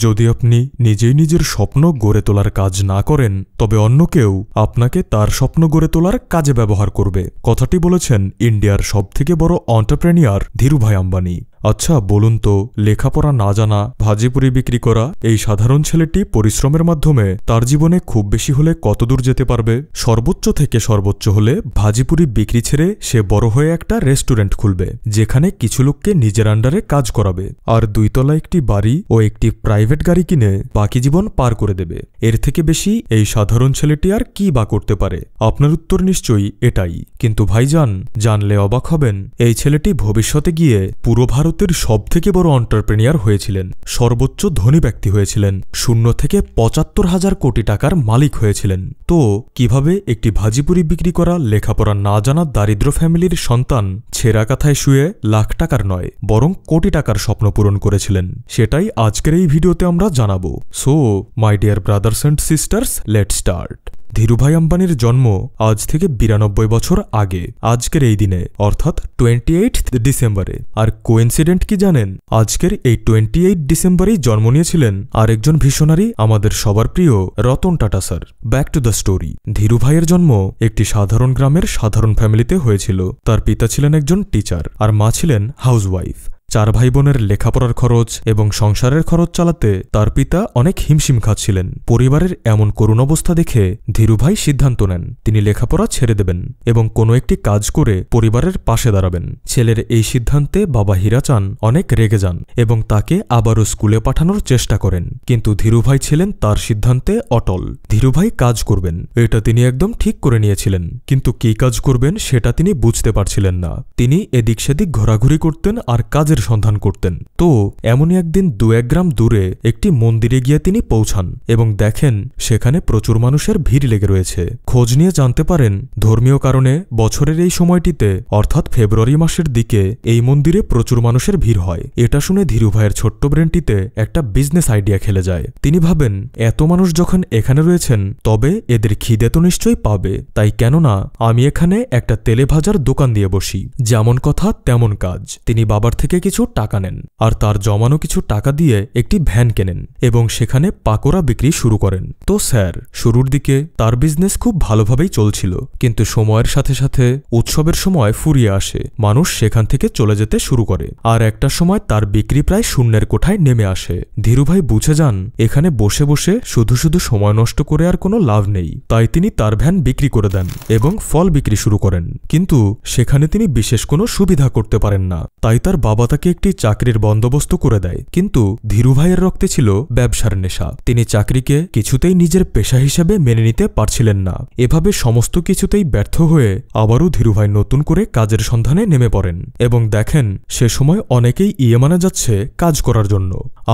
যদি আপনি নিজেই নিজের স্বপ্ন গড়ে তোলার কাজ না করেন তবে অন্য কেউ আপনাকে তার স্বপ্ন গড়ে তোলার কাজে ব্যবহার করবে। কথাটি বলেছেন ইন্ডিয়ার সবথেকে বড় এন্টারপ্রেনিউর ধীরুভাই আম্বানি। আচ্ছা বলুন তো, লেখাপড়া না জানা, ভাজিপুরি বিক্রি করা এই সাধারণ ছেলেটি পরিশ্রমের মাধ্যমে তার জীবনে খুব বেশি হলে কতদূর যেতে পারবে? সর্বোচ্চ থেকে সর্বোচ্চ হলে ভাজিপুরি বিক্রি ছেড়ে সে বড় হয়ে একটা রেস্টুরেন্ট খুলবে, যেখানে কিছু লোককে নিজের আন্ডারে কাজ করাবে, আর 2 তলা একটি বাড়ি ও একটি প্রাইভেট গাড়ি কিনে বাকি জীবন পার করে দেবে। এর থেকে বেশি এই সাধারণ ছেলেটি আর কি বা করতে পারে? আপনার উত্তর নিশ্চয়ই এটাই। কিন্তু ভাইজান, জানলে অবাক হবেন, এই ছেলেটি ভবিষ্যতে গিয়ে পুরো ভারতের সবথেকে বড় এন্টারপ্রেনিউর হয়েছিলেন, সর্বোচ্চ ধনী ব্যক্তি হয়েছিলেন, 0 থেকে 75,000 কোটি টাকার মালিক হয়েছিলেন। তো কিভাবে একটি ভাজিপুরি বিক্রি করা লেখাপড়া না জানা দারিদ্র ফ্যামিলির সন্তান ছেঁড়া কাথায় শুয়ে লাখ টাকার নয় বরং কোটি টাকার স্বপ্ন পূরণ করেছিলেন, সেটাই আজকের এই ভিডিওতে আমরা জানাবো। So my dear brothers and sisters, let's start. Dhirubhai আম্বানির জন্ম আজ থেকে 92 বছর আগে আজকের এই দিনে, অর্থাৎ 28 ডিসেম্বরে। আর কোইন্সিডেন্ট কি জানেন? আজকের এই 28 ডিসেম্বরেই জন্ম নিয়েছিলেন আরেকজন ভিশনারি, আমাদের সবার প্রিয় Ratan Tata sir. Back to the story. ধীরুভাইয়ের জন্ম একটি সাধারণ গ্রামের সাধারণ ফ্যামিলিতে হয়েছিল। তার পিতা ছিলেন একজন টিচার আর মা ছিলেন হাউসওয়াইফ। 4 ভাই বোনের লেখাপড়ার খরচ এবং সংসারের খরচ চালাতে তার পিতা অনেক হিমশিম খাচ্ছিলেন। পরিবারের এমন করুণ অবস্থা দেখে ধীরুভাই সিদ্ধান্ত নেন তিনি লেখাপড়া ছেড়ে দেবেন এবং কোনো একটি কাজ করে পরিবারের পাশে দাঁড়াবেন। ছেলের এই সিদ্ধান্তে বাবা হীরাচাঁদ অনেক রেগে যান এবং তাকে আবারও স্কুলে পাঠানোর চেষ্টা করেন, কিন্তু ধীরুভাই ছিলেন তার সিদ্ধান্তে অটল। ধীরুভাই কাজ করবেন এটা তিনি একদম ঠিক করে নিয়েছিলেন, কিন্তু কী কাজ করবেন সেটা তিনি বুঝতে পারছিলেন না। তিনি এদিক সেদিক ঘোরাঘুরি করতেন আর কাজের সন্ধান করতেন। তো এমনই একদিন 2-1 গ্রাম দূরে একটি মন্দিরে গিয়ে তিনি পৌঁছান এবং দেখেন সেখানে প্রচুর মানুষের ভিড় লেগে রয়েছে। খোঁজ নিয়ে জানতে পারেন ধর্মীয় কারণে বছরের এই সময়টিতে, অর্থাৎ ফেব্রুয়ারি মাসের দিকে এই মন্দিরে প্রচুর মানুষের ভিড় হয়। এটা শুনে ধীরুভাইয়ের ছোট্ট ব্রেনটিতে একটা বিজনেস আইডিয়া খেলে যায়। তিনি ভাবেন এত মানুষ যখন এখানে রয়েছেন তবে এদের খিদে তো নিশ্চয়ই পাবে, তাই কেননা আমি এখানে একটা তেলে ভাজার দোকান দিয়ে বসি। যেমন কথা তেমন কাজ। তিনি বাবার থেকে কিছু টাকা নেন আর তার জমানো কিছু টাকা দিয়ে একটি ভ্যান কেনেন এবং সেখানে পাকোড়া বিক্রি শুরু করেন। তো স্যার, শুরুর দিকে তার বিজনেস খুব ভালোভাবেই চলছিল, কিন্তু সময়ের সাথে সাথে উৎসবের সময় ফুরিয়ে আসে, মানুষ সেখান থেকে চলে যেতে শুরু করে, আর একটা সময় তার বিক্রি প্রায় শূন্যের কোঠায় নেমে আসে। ধীরুভাই বুঝে যান এখানে বসে বসে শুধু শুধু সময় নষ্ট করে আর কোনো লাভ নেই, তাই তিনি তার ভ্যান বিক্রি করে দেন এবং ফল বিক্রি শুরু করেন। কিন্তু সেখানে তিনি বিশেষ কোনো সুবিধা করতে পারেন না, তাই তার বাবা তাকে একটি চাকরির বন্দোবস্ত করে দেয়। কিন্তু ধীরুভাইয়ের রক্তে ছিল ব্যবসার নেশা। তিনি চাকরিকে কিছুতেই নিজের পেশা হিসেবে মেনে নিতে পারছিলেন না। এভাবে সমস্ত কিছুতেই ব্যর্থ হয়ে আবারও ধীরুভাই নতুন করে কাজের সন্ধানে নেমে পড়েন এবং দেখেন সে সময় অনেকেই ইয়েমানে যাচ্ছে কাজ করার জন্য,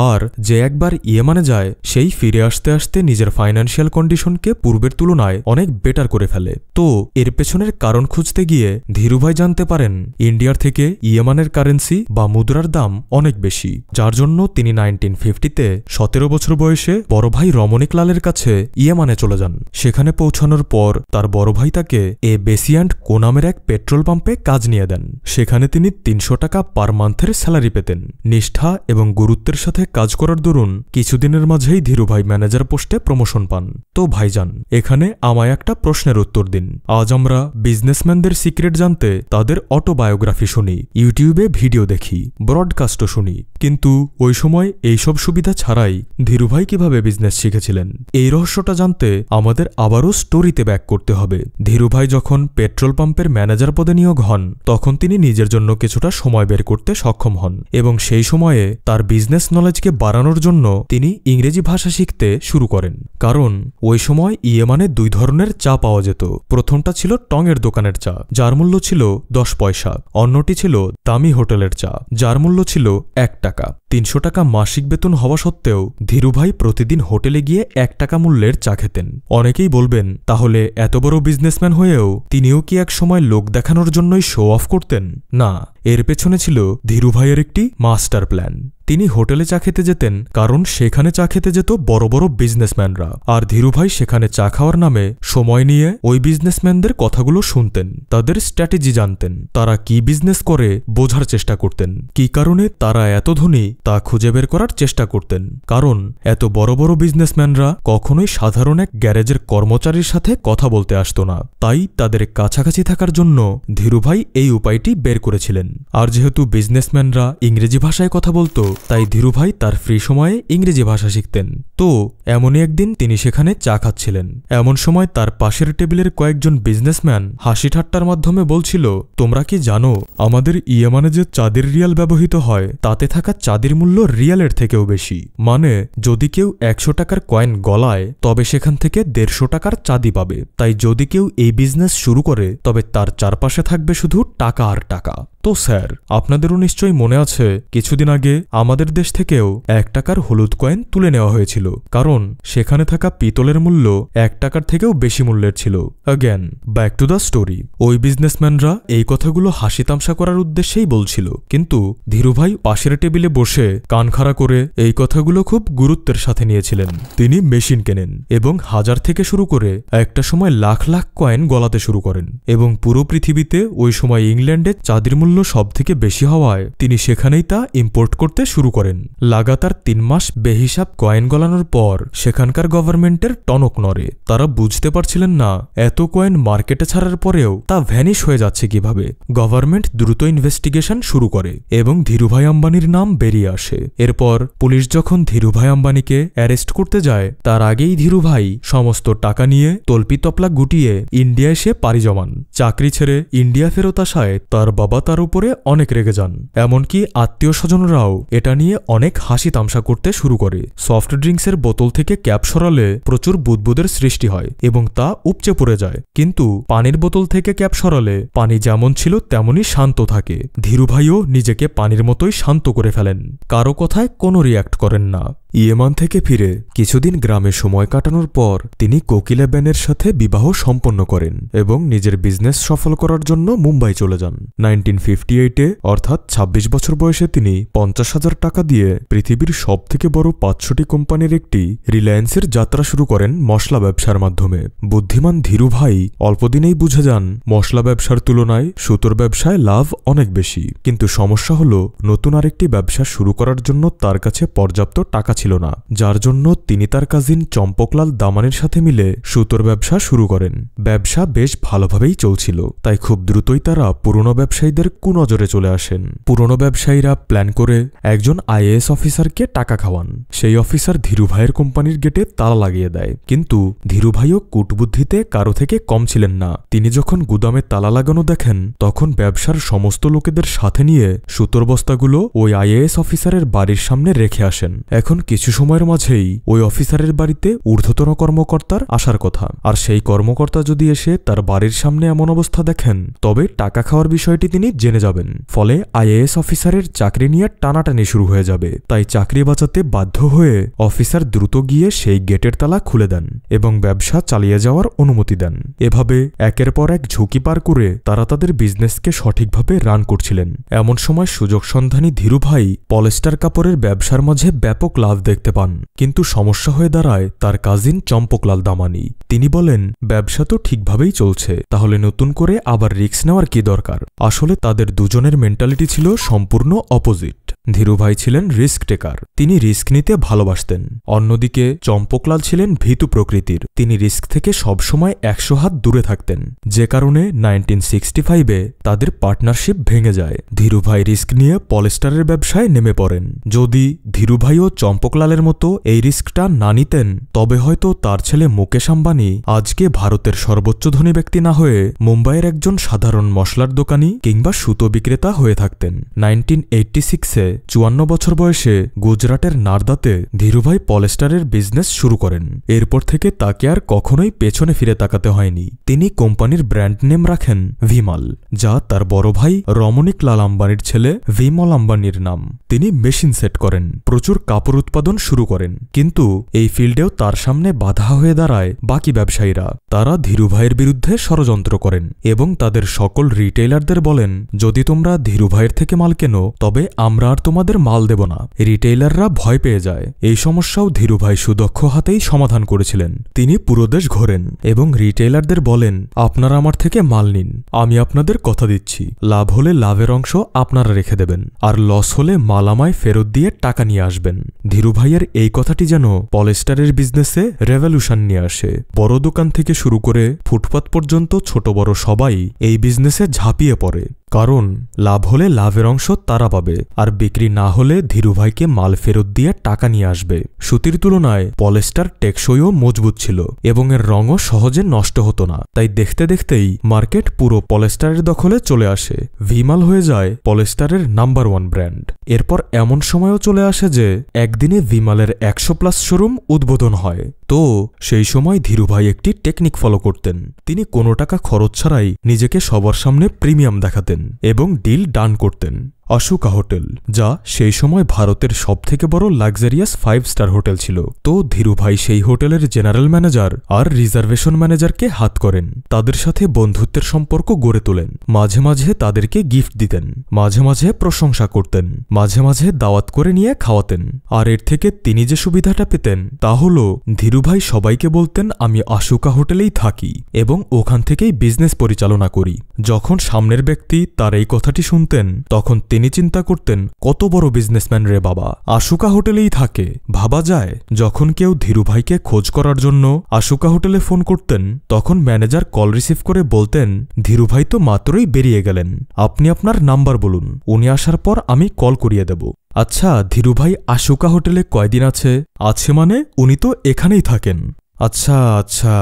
আর যে একবার ইয়েমানে যায় সেই ফিরে আসতে আসতে নিজের ফাইন্যান্সিয়াল কন্ডিশনকে পূর্বের তুলনায় অনেক বেটার করে ফেলে। তো এর পেছনের কারণ খুঁজতে গিয়ে ধীরুভাই জানতে পারেন ইন্ডিয়ার থেকে ইয়েমানের কারেন্সি বা মুদ্রার দাম অনেক বেশি, যার জন্য তিনি 1950-তে 17 বছর বয়সে বড় ভাই রমণিক লালের কাছে ইয়েমানে চলে যান। সেখানে পৌঁছানোর পর তার বড় ভাই তাকে বেসিয়ান্ট কো নামের এক পেট্রোল পাম্পে কাজ নিয়ে দেন। সেখানে তিনি 300 টাকা পার মান্থের স্যালারি পেতেন। নিষ্ঠা এবং গুরুত্বের সাথে কাজ করার দরুন কিছুদিনের মাঝেই ধীরুভাই ম্যানেজার পোস্টে প্রমোশন পান। তো ভাইজান, এখানে আমায় একটা প্রশ্নের উত্তর দিন। আজ আমরা বিজনেসম্যানদের সিক্রেট জানতে তাদের অটোবায়োগ্রাফি শুনি, ইউটিউবে ভিডিও দেখি, ব্রডকাস্টও শুনি, কিন্তু ওই সময় এইসব সুবিধা ছাড়াই ধীরুভাই কিভাবে বিজনেস শিখেছিলেন এই রহস্যটা জানতে আমাদের আবারও স্টোরিতে ব্যাক করতে হবে। ধীরুভাই যখন পেট্রোল পাম্পের ম্যানেজার পদে নিয়োগ হন তখন তিনি নিজের জন্য কিছুটা সময় বের করতে সক্ষম হন এবং সেই সময়ে তার বিজনেস নলেজকে বাড়ানোর জন্য তিনি ইংরেজি ভাষা শিখতে শুরু করেন। কারণ ওই সময় ইয়েমানে 2 ধরনের চা পাওয়া যেত। প্রথমটা ছিল টঙের দোকানের চা, যার মূল্য ছিল 10 পয়সা। অন্যটি ছিল দামি হোটেলের চা, যার মূল্য ছিল 1 টাকা। 300 টাকা মাসিক বেতন হওয়া সত্ত্বেও ধীরুভাই প্রতিদিন হোটেলে গিয়ে 1 টাকা মূল্যের চা খেতেন। অনেকেই বলবেন তাহলে এত বড় বিজনেসম্যান হয়েও তিনিও কি এক সময় লোক দেখানোর জন্যই শো অফ করতেন? না, এর পেছনে ছিল ধীরুভাইয়ের একটি মাস্টার প্ল্যান। তিনি হোটেলে চা খেতে যেতেন কারণ সেখানে চা খেতে যেত বড় বড় বিজনেসম্যানরা, আর ধীরুভাই সেখানে চা খাওয়ার নামে সময় নিয়ে ওই বিজনেসম্যানদের কথাগুলো শুনতেন, তাদের স্ট্র্যাটেজি জানতেন, তারা কি বিজনেস করে বোঝার চেষ্টা করতেন, কি কারণে তারা এত ধনী তা খুঁজে বের করার চেষ্টা করতেন। কারণ এত বড় বড় বিজনেসম্যানরা কখনোই সাধারণ এক গ্যারেজের কর্মচারীর সাথে কথা বলতে আসতো না, তাই তাদের কাছাকাছি থাকার জন্য ধীরুভাই এই উপায়টি বের করেছিলেন। আর যেহেতু বিজনেসম্যানরা ইংরেজি ভাষায় কথা বলতো, তাই ধীরুভাই তার ফ্রি সময়ে ইংরেজি ভাষা শিখতেন। তো এমনই একদিন তিনি সেখানে চা খাচ্ছিলেন। এমন সময় তার পাশের টেবিলের কয়েকজন বিজনেসম্যান হাসি ঠাট্টার মাধ্যমে বলছিল, তোমরা কি জানো আমাদের ইয়েমানে যে চাঁদের রিয়াল ব্যবহৃত হয় তাতে থাকা চাঁদের মূল্য রিয়ালের থেকেও বেশি। মানে যদি কেউ 100 টাকার কয়েন গলায় তবে সেখান থেকে 150 টাকার চাঁদি পাবে। তাই যদি কেউ এই বিজনেস শুরু করে তবে তার চারপাশে থাকবে শুধু টাকা আর টাকা। তো স্যার, আপনাদেরও নিশ্চয়ই মনে আছে কিছুদিন আগে আমাদের দেশ থেকেও 1 টাকার হলুদ কয়েন তুলে নেওয়া হয়েছিল, কারণ সেখানে থাকা পিতলের মূল্য 1 টাকার থেকেও বেশি মূল্যের ছিল। Again back to the story. ওই বিজনেসম্যানরা এই কথাগুলো হাসি তামসা করার উদ্দেশ্যেই বলছিল, কিন্তু ধীরুভাই পাশের টেবিলে বসে কান খাড়া করে এই কথাগুলো খুব গুরুত্বের সাথে নিয়েছিলেন। তিনি মেশিন কেনেন এবং 1000 থেকে শুরু করে একটা সময় লাখ লাখ কয়েন গলাতে শুরু করেন, এবং পুরো পৃথিবীতে ওই সময় ইংল্যান্ডে চাঁদির মূল্য সব থেকে বেশি হওয়ায় তিনি সেখানেই তা ইম্পোর্ট করতে শুরু করেন। লাগাতার 3 মাস বেহিসাব কয়েন গলানোর পর সেখানকার গভর্নমেন্টের টনক নড়ে। তারা বুঝতে পারছিলেন না এত কয়েন মার্কেটে ছাড়ার পরেও তা ভ্যানিশ হয়ে যাচ্ছে কিভাবে। গভর্নমেন্ট দ্রুত ইনভেস্টিগেশন শুরু করে এবং ধীরুভাই আম্বানির নাম বেরিয়ে আসে। এরপর পুলিশ যখন ধীরুভাই আম্বানিকে অ্যারেস্ট করতে যায় তার আগেই ধীরুভাই সমস্ত টাকা নিয়ে তল্পিতপলা গুটিয়ে ইন্ডিয়া এসে পাড়ি জমান। চাকরি ছেড়ে ইন্ডিয়া ফেরত আসায় তার বাবা তার উপরে অনেক রেগে যান। এমনকি আত্মীয় স্বজনরাও এটা নিয়ে অনেক হাসি তামসা করতে শুরু করে। সফট ড্রিঙ্কসের বোতল থেকে ক্যাপ সরালে প্রচুর বুদবুদের সৃষ্টি হয় এবং তা উপচে পড়ে যায়, কিন্তু পানির বোতল থেকে ক্যাপ সরালে পানি যেমন ছিল তেমনই শান্ত থাকে। ধীরুভাইও নিজেকে পানির মতোই শান্ত করে ফেলেন, কারো কথায় কোনো রিয়্যাক্ট করেন না। ইয়েমান থেকে ফিরে কিছুদিন গ্রামে সময় কাটানোর পর তিনি কোকিলা বেনের সাথে বিবাহ সম্পন্ন করেন এবং নিজের বিজনেস সফল করার জন্য মুম্বাই চলে যান। 1958-এ অর্থাৎ 26 বছর বয়সে তিনি 50,000 টাকা দিয়ে পৃথিবীর সবথেকে বড় 500টি কোম্পানির একটি রিলায়েন্সের যাত্রা শুরু করেন মশলা ব্যবসার মাধ্যমে। বুদ্ধিমান ধীরুভাই অল্পদিনেই বুঝে যান মশলা ব্যবসার তুলনায় সুতোর ব্যবসায় লাভ অনেক বেশি, কিন্তু সমস্যা হলো নতুন আরেকটি ব্যবসা শুরু করার জন্য তার কাছে পর্যাপ্ত টাকা ছিল না, যার জন্য তিনি তার কাজিন চম্পকলাল দামানের সাথে মিলে সুতোর ব্যবসা শুরু করেন। ব্যবসা বেশ ভালোভাবেই চলছিল, তাই খুব দ্রুতই তারা পুরনো ব্যবসায়ীদের কুনজরে চলে আসেন। পুরনো ব্যবসায়ীরা প্ল্যান করে একজন IAS অফিসারকে টাকা খাওয়ান। সেই অফিসার ধীরুভাইয়ের কোম্পানির গেটে তালা লাগিয়ে দেয়, কিন্তু ধীরুভাইও কূটবুদ্ধিতে কারো থেকে কম ছিলেন না। তিনি যখন গুদামে তালা লাগানো দেখেন তখন ব্যবসার সমস্ত লোকেদের সাথে নিয়ে সুতোর বস্তাগুলো ওই IAS অফিসারের বাড়ির সামনে রেখে আসেন। এখন কিছু সময়ের মাঝেই ওই অফিসারের বাড়িতে ঊর্ধ্বতন কর্মকর্তার আসার কথা, আর সেই কর্মকর্তা যদি এসে তার বাড়ির সামনে এমন অবস্থা দেখেন তবে টাকা খাওয়ার বিষয়টি তিনি জেনে যাবেন। ফলে IAS অফিসারের চাকরি নিয়ে টানাটানি শুরু হয়ে যাবে। তাই চাকরি বাঁচাতে বাধ্য হয়ে অফিসার দ্রুত গিয়ে সেই গেটের তালা খুলে দেন এবং ব্যবসা চালিয়ে যাওয়ার অনুমতি দেন। এভাবে একের পর এক ঝুঁকি পার করে তারা তাদের বিজনেসকে সঠিকভাবে রান করছিলেন। এমন সময় সুযোগ সন্ধানী ধীরুভাই পলিস্টার কাপড়ের ব্যবসার মাঝে ব্যাপক লাভ দেখতে পান, কিন্তু সমস্যা হয়ে দাঁড়ায় তার কাজিন চম্পকলাল দামানি। তিনি বলেন, ব্যবসা তো ঠিকভাবেই চলছে, তাহলে নতুন করে আবার রিস্ক নেওয়ার কি দরকার। আসলে তাদের দুজনের মেন্টালিটি ছিল সম্পূর্ণ অপোজিট। ধীরুভাই ছিলেন রিস্ক টেকার, তিনি রিস্ক নিতে ভালোবাসতেন। অন্যদিকে চম্পকলাল ছিলেন ভীতু প্রকৃতির, তিনি রিস্ক থেকে সবসময় 100 হাত দূরে থাকতেন, যে কারণে 1965-এ তাদের পার্টনারশিপ ভেঙে যায়। ধীরুভাই রিস্ক নিয়ে পলিস্টারের ব্যবসায় নেমে পড়েন। যদি ধীরুভাই ও চম্পকলালের মতো এই রিস্কটা না নিতেন তবে হয়তো তার ছেলে মুকেশ আম্বানি আজকে ভারতের সর্বোচ্চ ধনী ব্যক্তি না হয়ে মুম্বাইয়ের একজন সাধারণ মশলার দোকানি কিংবা সুতো বিক্রেতা হয়ে থাকতেন। 1986-এ 54 বছর বয়সে গুজরাটের নারদাতে ধীরুভাই পলিস্টারের বিজনেস শুরু করেন। এরপর থেকে তাকে আর কখনোই পেছনে ফিরে তাকাতে হয়নি। তিনি কোম্পানির ব্র্যান্ড নেম রাখেন ভিমাল, যা তার বড় ভাই রমণিক লাল আম্বানির ছেলে ভিমল আম্বানির নাম। তিনি মেশিন সেট করেন, প্রচুর কাপড় উৎপাদন শুরু করেন, কিন্তু এই ফিল্ডেও তার সামনে বাধা হয়ে দাঁড়ায় বাকি ব্যবসায়ীরা। তারা ধীরুভাইয়ের বিরুদ্ধে ষড়যন্ত্র করেন এবং তাদের সকল রিটেইলারদের বলেন, যদি তোমরা ধীরুভাইয়ের থেকে মাল কেনো তবে আমরা আর তোমাদের মাল দেব না। রিটেইলাররা ভয় পেয়ে যায়। এই সমস্যাও ধীরুভাই সুদক্ষ হাতেই সমাধান করেছিলেন। তিনি পুরো দেশ ঘোরেন এবং রিটেইলারদের বলেন, আপনারা আমার থেকে মাল নিন, আমি আপনাদের কথা দিচ্ছি, লাভ হলে লাভের অংশ আপনারা রেখে দেবেন, আর লস হলে মাল আমায় ফেরত দিয়ে টাকা নিয়ে আসবেন। ধীরুভাইয়ের এই কথাটি যেন পলিস্টারের বিজনেসে রেভলিউশন নিয়ে আসে। বড় দোকান থেকে শুরু করে ফুটপাত পর্যন্ত ছোট বড় সবাই এই বিজনেসে ঝাঁপিয়ে পড়ে, কারণ লাভ হলে লাভের অংশ তারা পাবে, আর বিক্রি না হলে ধীরুভাইকে মাল ফেরত দিয়ে টাকা নিয়ে আসবে। সুতির তুলনায় পলিস্টার টেকসইও মজবুত ছিল এবং এর রঙও সহজে নষ্ট হতো না। তাই দেখতে দেখতেই মার্কেট পুরো পলিস্টারের দখলে চলে আসে। ভিমাল হয়ে যায় পলিস্টারের নাম্বার 1 ব্র্যান্ড। এরপর এমন সময়ও চলে আসে যে একদিনে ভিমালের 100+ শোরুম উদ্বোধন হয়। তো সেই সময় ধীরুভাই একটি টেকনিক ফলো করতেন। তিনি কোনো টাকা খরচ ছাড়াই নিজেকে সবার সামনে প্রিমিয়াম দেখাতেন এবং ডিল ডান করতেন। অশোকা হোটেল, যা সেই সময় ভারতের সবথেকে বড় লাক্সারিয়াস 5 স্টার হোটেল ছিল। তো ধীরুভাই সেই হোটেলের জেনারেল ম্যানেজার আর রিজার্ভেশন ম্যানেজারকে হাত করেন, তাদের সাথে বন্ধুত্বের সম্পর্ক গড়ে তোলেন। মাঝে মাঝে তাদেরকে গিফট দিতেন, মাঝে মাঝে প্রশংসা করতেন, মাঝে মাঝে দাওয়াত করে নিয়ে খাওয়াতেন। আর এর থেকে তিনি যে সুবিধাটা পেতেন তা হল ধীরুভাই সবাইকে বলতেন, আমি অশোকা হোটেলেই থাকি এবং ওখান থেকেই বিজনেস পরিচালনা করি। যখন সামনের ব্যক্তি তার এই কথাটি শুনতেন তখন তিনি চিন্তা করতেন, কত বড় বিজনেসম্যান রে বাবা, অশোকা হোটেলেই থাকে। ভাবা যায়, যখন কেউ ধীরুভাইকে খোঁজ করার জন্য অশোকা হোটেলে ফোন করতেন তখন ম্যানেজার কল রিসিভ করে বলতেন, ধীরুভাই তো মাত্রই বেরিয়ে গেলেন, আপনি আপনার নাম্বার বলুন, উনি আসার পর আমি কল করিয়ে দেব। আচ্ছা, ধীরুভাই অশোকা হোটেলে কয়দিন আছে? আছে মানে উনি তো এখানেই থাকেন। আচ্ছা আচ্ছা,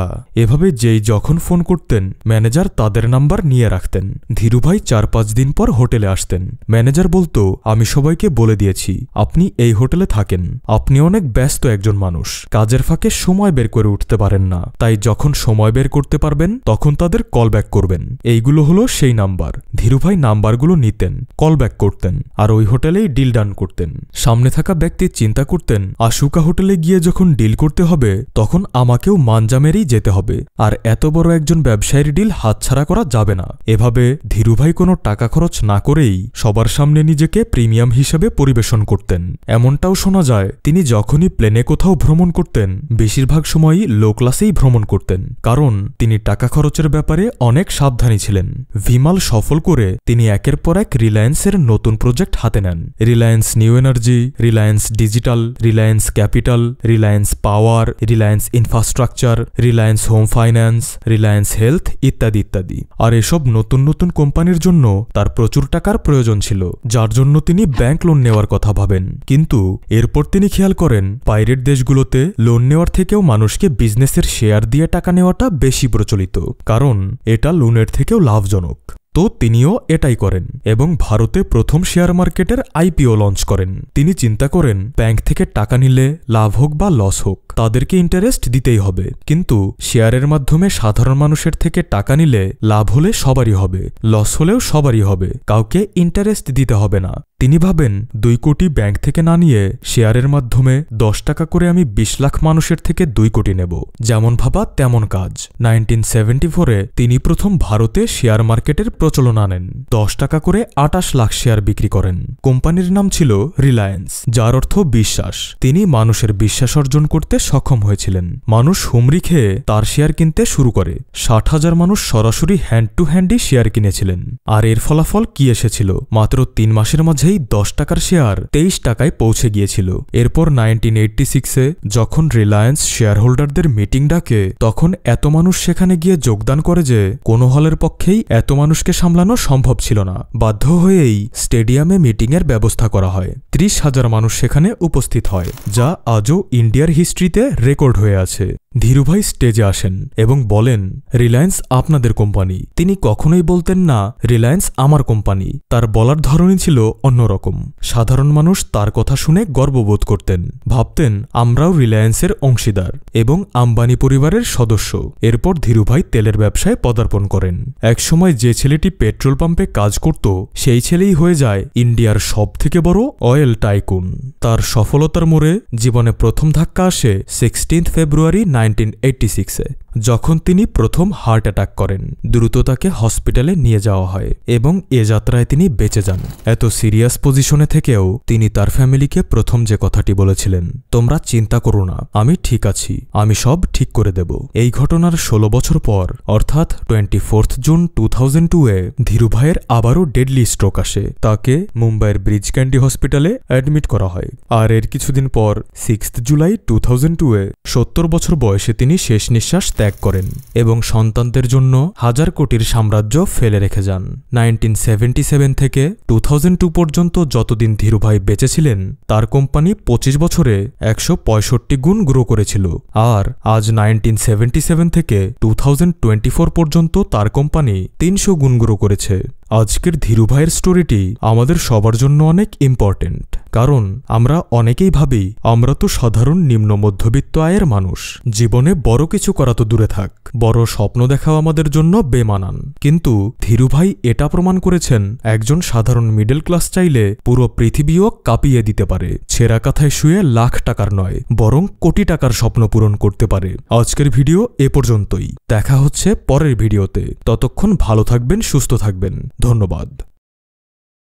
এভাবে যেই যখন ফোন করতেন ম্যানেজার তাদের নাম্বার নিয়ে রাখতেন। ধীরুভাই 4-5 দিন পর হোটেলে আসতেন। ম্যানেজার বলতো, আমি সবাইকে বলে দিয়েছি আপনি এই হোটেলে থাকেন, আপনি অনেক ব্যস্ত একজন মানুষ, কাজের ফাঁকে সময় বের করে উঠতে পারেন না, তাই যখন সময় বের করতে পারবেন তখন তাদের কল ব্যাক করবেন। এইগুলো হলো সেই নাম্বার। ধীরুভাই নাম্বারগুলো নিতেন, কল ব্যাক করতেন আর ওই হোটেলেই ডিল ডান করতেন। সামনে থাকা ব্যক্তি চিন্তা করতেন, অশোকা হোটেলে গিয়ে যখন ডিল করতে হবে তখন আমাকেও মানজা মেরেই যেতে হবে, আর এত বড় একজন ব্যবসায়ীর ডিল হাতছাড়া করা যাবে না। এভাবে ধীরুভাই কোনো টাকা খরচ না করেই সবার সামনে নিজেকে প্রিমিয়াম হিসেবে পরিবেশন করতেন। এমনটাও শোনা যায়, তিনি যখনই প্লেনে কোথাও ভ্রমণ করতেন বেশিরভাগ সময়ই লো ক্লাসেই ভ্রমণ করতেন, কারণ তিনি টাকা খরচের ব্যাপারে অনেক সাবধানী ছিলেন। ভিমাল সফল করে তিনি একের পর এক রিলায়েন্সের নতুন প্রজেক্ট হাতে নেন। Reliance new energy, Reliance digital, Reliance capital, Reliance power, Reliance infrastructure, Reliance home finance, Reliance health ইত্যাদি ইত্যাদি। আর এসব নতুন নতুন কোম্পানির জন্য তার প্রচুর টাকার প্রয়োজন ছিল, যার জন্য তিনি ব্যাংক লোন নেওয়ার কথা ভাবেন। কিন্তু এরপর তিনি খেয়াল করেন, পাইরেট দেশগুলোতে লোন নেওয়ার থেকেও মানুষকে বিজনেসের শেয়ার দিয়ে টাকা নেওয়াটা বেশি প্রচলিত, কারণ এটা লোনের থেকেও লাভজনক। তো তিনিও এটাই করেন এবং ভারতে প্রথম শেয়ার মার্কেটের আইপিও লঞ্চ করেন। তিনি চিন্তা করেন, ব্যাংক থেকে টাকা নিলে লাভ হোক বা লস হোক তাদেরকে ইন্টারেস্ট দিতেই হবে, কিন্তু শেয়ারের মাধ্যমে সাধারণ মানুষের থেকে টাকা নিলে লাভ হলে সবারই হবে, লস হলেও সবারই হবে, কাউকে ইন্টারেস্ট দিতে হবে না। তিনি ভাবেন, 2 কোটি ব্যাংক থেকে না নিয়ে শেয়ারের মাধ্যমে 10 টাকা করে আমি 20 লাখ মানুষের থেকে 2 কোটি নেব। যেমন ভাবা তেমন কাজ। 1974-এ তিনি প্রথম ভারতে শেয়ার মার্কেটের প্রচলন আনেন। 10 টাকা করে 28 লাখ শেয়ার বিক্রি করেন। কোম্পানির নাম ছিল রিলায়েন্স, যার অর্থ বিশ্বাস। তিনি মানুষের বিশ্বাস অর্জন করতে সক্ষম হয়েছিলেন। মানুষ হুমড়ি খেয়ে তার শেয়ার কিনতে শুরু করে। 60,000 মানুষ সরাসরি হ্যান্ড টু হ্যান্ডই শেয়ার কিনেছিলেন। আর এর ফলাফল কি এসেছিল? মাত্র 3 মাসের মাঝেই 10 টাকার শেয়ার 23 টাকায় পৌঁছে গিয়েছিল। এরপর 1986-এ যখন রিলায়েন্স শেয়ার হোল্ডারদের মিটিং ডাকে তখন এত মানুষ সেখানে গিয়ে যোগদান করে যে কোনো হলের পক্ষেই এত মানুষকে সামলানো সম্ভব ছিল না। বাধ্য হয়েই স্টেডিয়ামে মিটিংয়ের ব্যবস্থা করা হয়। 30,000 মানুষ সেখানে উপস্থিত হয়, যা আজও ইন্ডিয়ার হিস্ট্রিতে রেকর্ড হয়ে আছে। ধীরুভাই স্টেজে আসেন এবং বলেন, রিলায়েন্স আপনাদের কোম্পানি। তিনি কখনোই বলতেন না রিলায়েন্স আমার কোম্পানি। তার বলার ধরনই ছিল অন্যরকম। সাধারণ মানুষ তার কথা শুনে গর্ববোধ করতেন, ভাবতেন আমরাও রিলায়েন্সের অংশীদার এবং আম্বানি পরিবারের সদস্য। এরপর ধীরুভাই তেলের ব্যবসায় পদার্পণ করেন। একসময় যে ছেলেটি পেট্রোল পাম্পে কাজ করত সেই ছেলেই হয়ে যায় ইন্ডিয়ার সবথেকে বড় অয়েল টাইকুন। তার সফলতার মোড়ে জীবনে প্রথম ধাক্কা আসে 16 ফেব্রুয়ারি 1986-এ। যখন তিনি প্রথম হার্ট অ্যাটাক করেন। দ্রুত তাকে হসপিটালে নিয়ে যাওয়া হয় এবং এ যাত্রায় তিনি বেঁচে যান। এত সিরিয়াস পজিশনে থেকেও তিনি তার ফ্যামিলিকে প্রথম যে কথাটি বলেছিলেন, তোমরা চিন্তা করো না, আমি ঠিক আছি, আমি সব ঠিক করে দেব। এই ঘটনার 16 বছর পর অর্থাৎ 24 জুন 2002-এ ধীরুভাইয়ের আবারও ডেডলি স্ট্রোক আসে। তাকে মুম্বাইয়ের ব্রিজ ক্যান্ডি হসপিটালে অ্যাডমিট করা হয়। আর এর কিছুদিন পর 6 জুলাই 2002-এ 70 বছর বয়সে তিনি শেষ নিঃশ্বাস ত্যাগ করেন এবং সন্তানদের জন্য হাজার কোটির সাম্রাজ্য ফেলে রেখে যান। 1977 থেকে 2002 পর্যন্ত যতদিন ধীরুভাই বেঁচে ছিলেন, তার কোম্পানি 25 বছরে 165 গুণ গ্রো করেছিল। আর আজ 1977 থেকে 2024 পর্যন্ত তার কোম্পানি 300 গুণ গ্রো করেছে। আজকের ধীরুভাইয়ের স্টোরিটি আমাদের সবার জন্য অনেক ইম্পর্টেন্ট, কারণ আমরা অনেকেই ভাবি আমরা তো সাধারণ নিম্ন মধ্যবিত্ত আয়ের মানুষ, জীবনে বড় কিছু করা তো দূরে থাক, বড় স্বপ্ন দেখাও আমাদের জন্য বেমানান। কিন্তু ধীরুভাই এটা প্রমাণ করেছেন একজন সাধারণ মিডল ক্লাস চাইলে পুরো পৃথিবীও কাঁপিয়ে দিতে পারে। ছেঁড়া কাঁথায় শুয়ে লাখ টাকার নয়, বরং কোটি টাকার স্বপ্ন পূরণ করতে পারে। আজকের ভিডিও এ পর্যন্তই, দেখা হচ্ছে পরের ভিডিওতে। ততক্ষণ ভালো থাকবেন, সুস্থ থাকবেন। ধন্যবাদ।